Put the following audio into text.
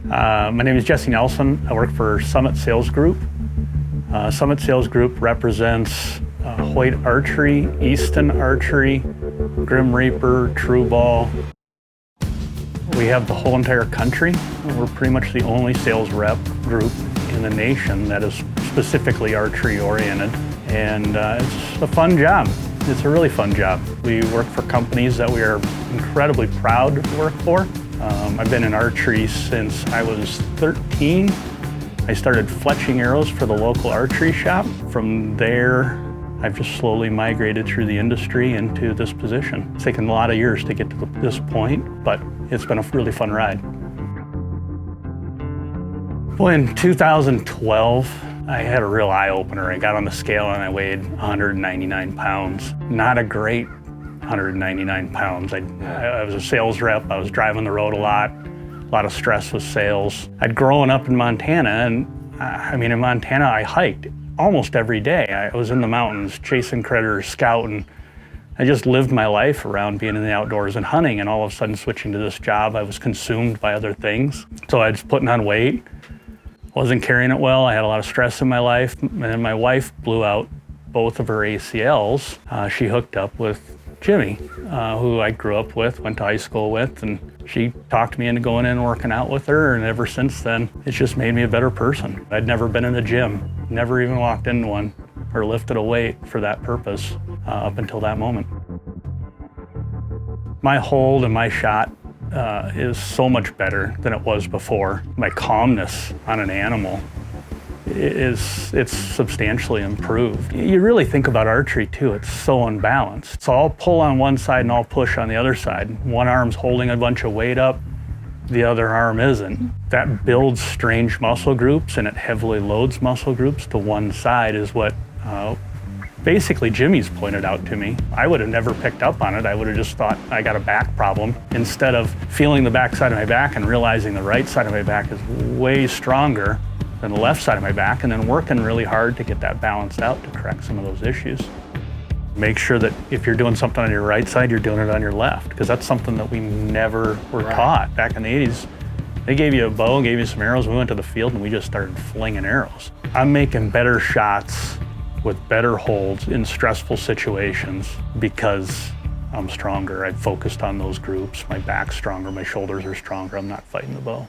My name is Jesse Nelson. I work for Summit Sales Group. Summit Sales Group represents Hoyt Archery, Easton Archery, Grim Reaper, True Ball. We have the whole entire country. We're pretty much the only sales rep group in the nation that is specifically archery oriented. And it's a fun job. It's a really fun job. We work for companies that we are incredibly proud to work for. I've been in archery since I was 13. I started fletching arrows for the local archery shop. From there, I've just slowly migrated through the industry into this position. It's taken a lot of years to get to this point, but it's been a really fun ride. Well, in 2012, I had a real eye-opener. I got on the scale and I weighed 199 pounds. Not a great 199 pounds. I was a sales rep. I was driving the road a lot of stress with sales. I'd grown up in Montana, and in Montana I hiked almost every day. I was in the mountains chasing critters, scouting. I just lived my life around being in the outdoors and hunting, and all of a sudden switching to this job, I was consumed by other things. So I was putting on weight, wasn't carrying it well. I had a lot of stress in my life, and then my wife blew out both of her ACLs. She hooked up with Jimmy, who I grew up with, went to high school with, and she talked me into going in and working out with her, and ever since then, it's just made me a better person. I'd never been in a gym, never even walked into one or lifted a weight for that purpose up until that moment. My hold and my shot is so much better than it was before. My calmness on an animal it's substantially improved. You really think about archery too, it's so unbalanced. So I'll pull on one side and I'll push on the other side. One arm's holding a bunch of weight up, the other arm isn't. That builds strange muscle groups and it heavily loads muscle groups to one side is what basically Jimmy's pointed out to me. I would have never picked up on it. I would have just thought I got a back problem. Instead of feeling the back side of my back and realizing the right side of my back is way stronger than the left side of my back, and then working really hard to get that balanced out to correct some of those issues. Make sure that if you're doing something on your right side, you're doing it on your left, because that's something that we never were taught. Back in the 80s, they gave you a bow, gave you some arrows, we went to the field and we just started flinging arrows. I'm making better shots with better holds in stressful situations because I'm stronger. I've focused on those groups. My back's stronger, my shoulders are stronger. I'm not fighting the bow.